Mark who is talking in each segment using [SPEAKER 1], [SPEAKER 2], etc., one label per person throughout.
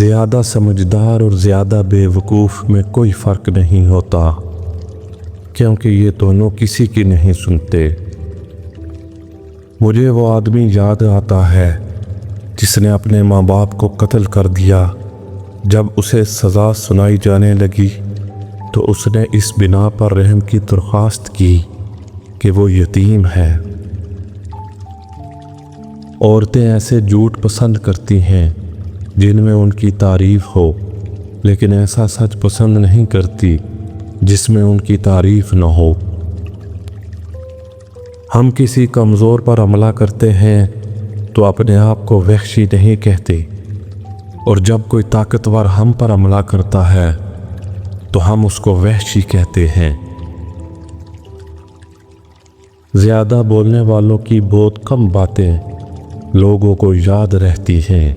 [SPEAKER 1] زیادہ سمجھدار اور زیادہ بے وقوف میں کوئی فرق نہیں ہوتا، کیونکہ یہ دونوں کسی کی نہیں سنتے۔ مجھے وہ آدمی یاد آتا ہے جس نے اپنے ماں باپ کو قتل کر دیا۔ جب اسے سزا سنائی جانے لگی تو اس نے اس بنا پر رحم کی درخواست کی کہ وہ یتیم ہے۔ عورتیں ایسے جھوٹ پسند کرتی ہیں جن میں ان کی تعریف ہو، لیکن ایسا سچ پسند نہیں کرتی جس میں ان کی تعریف نہ ہو۔ ہم کسی کمزور پر حملہ کرتے ہیں تو اپنے آپ کو وحشی نہیں کہتے، اور جب کوئی طاقتور ہم پر حملہ کرتا ہے تو ہم اس کو وحشی کہتے ہیں۔ زیادہ بولنے والوں کی بہت کم باتیں لوگوں کو یاد رہتی ہیں۔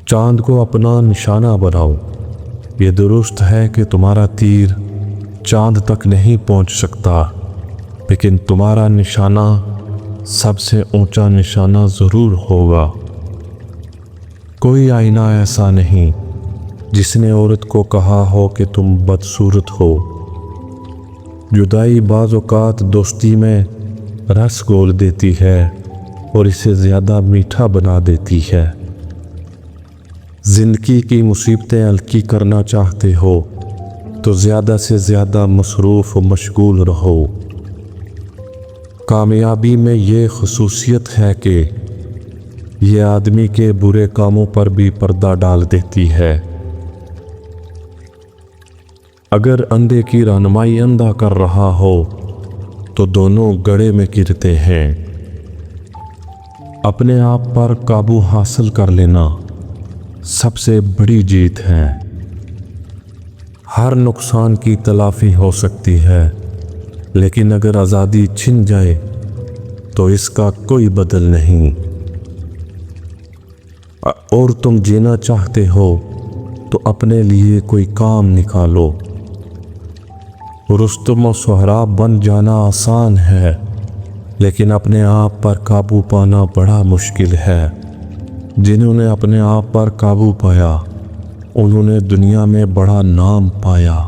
[SPEAKER 1] چاند کو اپنا نشانہ بناؤ۔ یہ درست ہے کہ تمہارا تیر چاند تک نہیں پہنچ سکتا، لیکن تمہارا نشانہ سب سے اونچا نشانہ ضرور ہوگا۔ کوئی آئینہ ایسا نہیں جس نے عورت کو کہا ہو کہ تم بدصورت ہو۔ جدائی بعض اوقات دوستی میں رس گھول دیتی ہے اور اسے زیادہ میٹھا بنا دیتی ہے۔ زندگی کی مصیبتیں ہلکی کرنا چاہتے ہو تو زیادہ سے زیادہ مصروف و مشغول رہو۔ کامیابی میں یہ خصوصیت ہے کہ یہ آدمی کے برے کاموں پر بھی پردہ ڈال دیتی ہے۔ اگر اندھے کی رہنمائی اندھا کر رہا ہو تو دونوں گڑھے میں گرتے ہیں۔ اپنے آپ پر قابو حاصل کر لینا سب سے بڑی جیت ہے۔ ہر نقصان کی تلافی ہو سکتی ہے، لیکن اگر آزادی چھن جائے تو اس کا کوئی بدل نہیں۔ اور تم جینا چاہتے ہو تو اپنے لیے کوئی کام نکالو۔ رستم و سہراب بن جانا آسان ہے، لیکن اپنے آپ پر قابو پانا بڑا مشکل ہے۔ جنہوں نے اپنے آپ پر قابو پایا انہوں نے دنیا میں بڑا نام پایا۔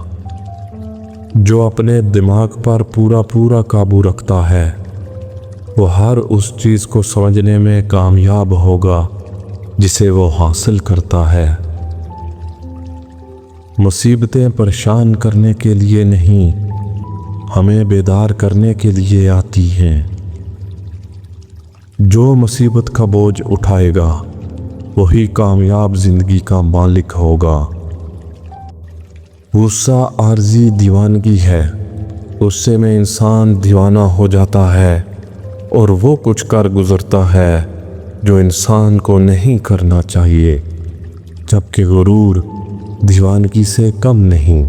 [SPEAKER 1] جو اپنے دماغ پر پورا قابو رکھتا ہے وہ ہر اس چیز کو سمجھنے میں کامیاب ہوگا جسے وہ حاصل کرتا ہے۔ مصیبتیں پریشان کرنے کے لیے نہیں، ہمیں بیدار کرنے کے لیے آتی ہیں۔ جو مصیبت کا بوجھ اٹھائے گا وہی کامیاب زندگی کا مالک ہوگا۔ غصہ عارضی دیوانگی ہے، غصے میں انسان دیوانہ ہو جاتا ہے اور وہ کچھ کر گزرتا ہے جو انسان کو نہیں کرنا چاہیے، جبکہ غرور دیوانگی سے کم نہیں۔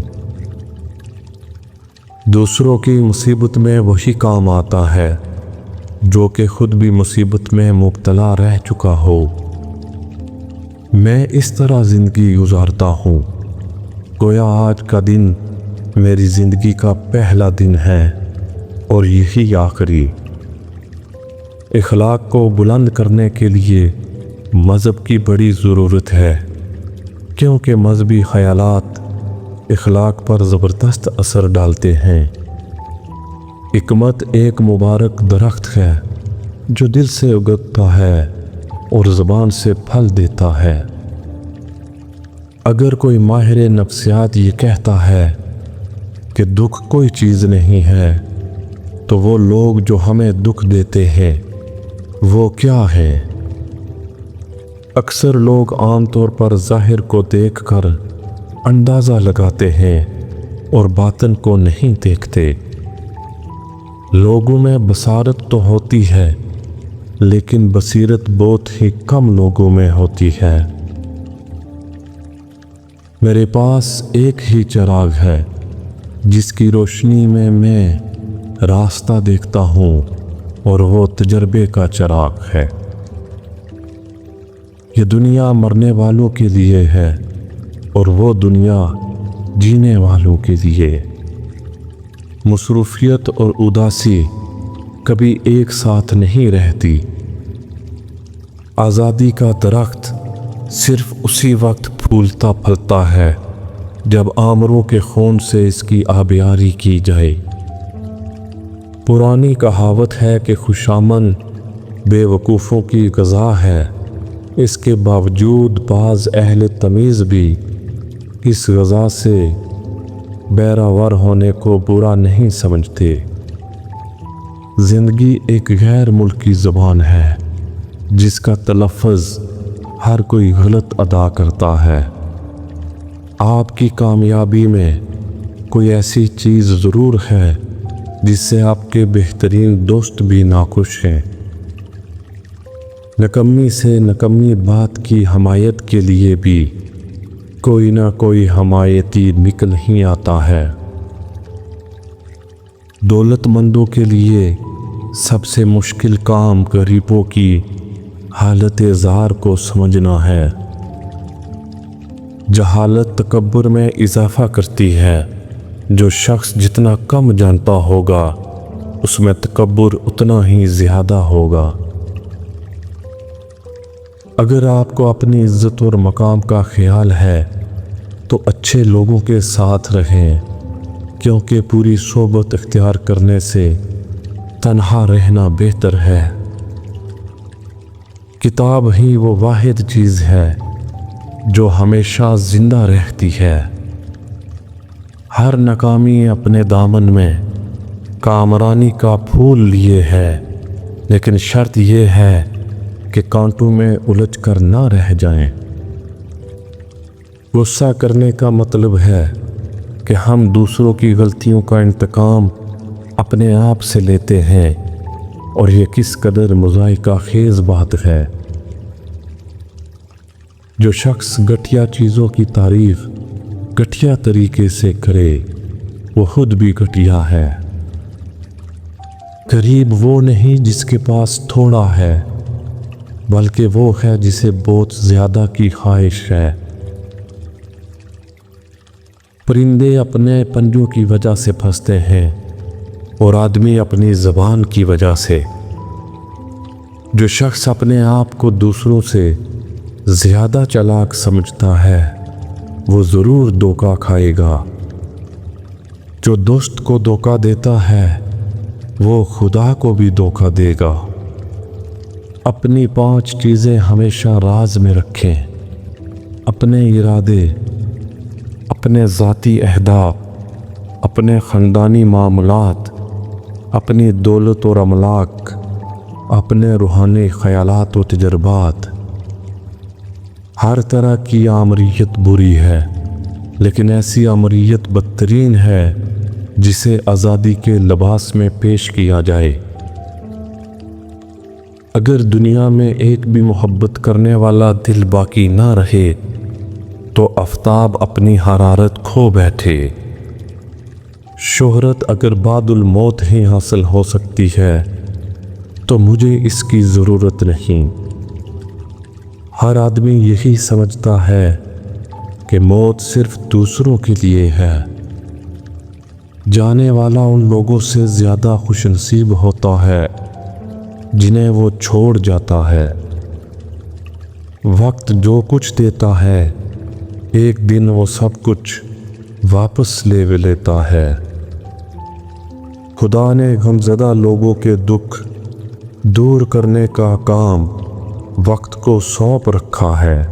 [SPEAKER 1] دوسروں کی مصیبت میں وہی کام آتا ہے جو کہ خود بھی مصیبت میں مبتلا رہ چکا ہو۔ میں اس طرح زندگی گزارتا ہوں گویا آج کا دن میری زندگی کا پہلا دن ہے اور یہی آخری۔ اخلاق کو بلند کرنے کے لیے مذہب کی بڑی ضرورت ہے، کیونکہ مذہبی خیالات اخلاق پر زبردست اثر ڈالتے ہیں۔ حکمت ایک مبارک درخت ہے جو دل سے اگتا ہے اور زبان سے پھل دیتا ہے۔ اگر کوئی ماہر نفسیات یہ کہتا ہے کہ دکھ کوئی چیز نہیں ہے تو وہ لوگ جو ہمیں دکھ دیتے ہیں وہ کیا ہے؟ اکثر لوگ عام طور پر ظاہر کو دیکھ کر اندازہ لگاتے ہیں اور باطن کو نہیں دیکھتے۔ لوگوں میں بصارت تو ہوتی ہے، لیکن بصیرت بہت ہی کم لوگوں میں ہوتی ہے۔ میرے پاس ایک ہی چراغ ہے جس کی روشنی میں راستہ دیکھتا ہوں، اور وہ تجربے کا چراغ ہے۔ یہ دنیا مرنے والوں کے لیے ہے اور وہ دنیا جینے والوں کے لیے۔ مصروفیت اور اداسی کبھی ایک ساتھ نہیں رہتی۔ آزادی کا درخت صرف اسی وقت پھولتا پھلتا ہے جب آمروں کے خون سے اس کی آبیاری کی جائے۔ پرانی کہاوت ہے کہ خوشامن بے وقوفوں کی غذا ہے، اس کے باوجود بعض اہل تمیز بھی اس غذا سے بیراور ہونے کو برا نہیں سمجھتے۔ زندگی ایک غیر ملکی زبان ہے جس کا تلفظ ہر کوئی غلط ادا کرتا ہے۔ آپ کی کامیابی میں کوئی ایسی چیز ضرور ہے جس سے آپ کے بہترین دوست بھی ناخوش ہیں۔ نکمی سے نکمی بات کی حمایت کے لیے بھی کوئی نہ کوئی حمایتی نکل ہی آتا ہے۔ دولت مندوں کے لیے سب سے مشکل کام غریبوں کی حالت زار کو سمجھنا ہے۔ جہالت تکبر میں اضافہ کرتی ہے۔ جو شخص جتنا کم جانتا ہوگا اس میں تکبر اتنا ہی زیادہ ہوگا۔ اگر آپ کو اپنی عزت اور مقام کا خیال ہے تو اچھے لوگوں کے ساتھ رہیں، کیونکہ پوری صحبت اختیار کرنے سے تنہا رہنا بہتر ہے۔ کتاب ہی وہ واحد چیز ہے جو ہمیشہ زندہ رہتی ہے۔ ہر ناکامی اپنے دامن میں کامرانی کا پھول لیے ہے، لیکن شرط یہ ہے کہ کانٹوں میں الجھ کر نہ رہ جائیں۔ غصہ کرنے کا مطلب ہے کہ ہم دوسروں کی غلطیوں کا انتقام اپنے آپ سے لیتے ہیں، اور یہ کس قدر مضحکہ خیز بات ہے۔ جو شخص گھٹیا چیزوں کی تعریف گھٹیا طریقے سے کرے وہ خود بھی گھٹیا ہے۔ غریب وہ نہیں جس کے پاس تھوڑا ہے، بلکہ وہ ہے جسے بہت زیادہ کی خواہش ہے۔ پرندے اپنے پنجوں کی وجہ سے پھنستے ہیں اور آدمی اپنی زبان کی وجہ سے۔ جو شخص اپنے آپ کو دوسروں سے زیادہ چالاک سمجھتا ہے وہ ضرور دھوکہ کھائے گا۔ جو دوست کو دھوکہ دیتا ہے وہ خدا کو بھی دھوکہ دے گا۔ اپنی 5 چیزیں ہمیشہ راز میں رکھیں: اپنے ارادے، اپنے ذاتی اہداف، اپنے خاندانی معاملات، اپنی دولت اور املاک، اپنے روحانی خیالات و تجربات۔ ہر طرح کی آمریت بری ہے، لیکن ایسی آمریت بدترین ہے جسے آزادی کے لباس میں پیش کیا جائے۔ اگر دنیا میں ایک بھی محبت کرنے والا دل باقی نہ رہے تو آفتاب اپنی حرارت کھو بیٹھے۔ شہرت اگر بعد الموت ہی حاصل ہو سکتی ہے تو مجھے اس کی ضرورت نہیں۔ ہر آدمی یہی سمجھتا ہے کہ موت صرف دوسروں کے لیے ہے۔ جانے والا ان لوگوں سے زیادہ خوش نصیب ہوتا ہے جنہیں وہ چھوڑ جاتا ہے۔ وقت جو کچھ دیتا ہے ایک دن وہ سب کچھ واپس لے لیتا ہے۔ خدا نے غمزدہ لوگوں کے دکھ دور کرنے کا کام وقت کو سونپ رکھا ہے۔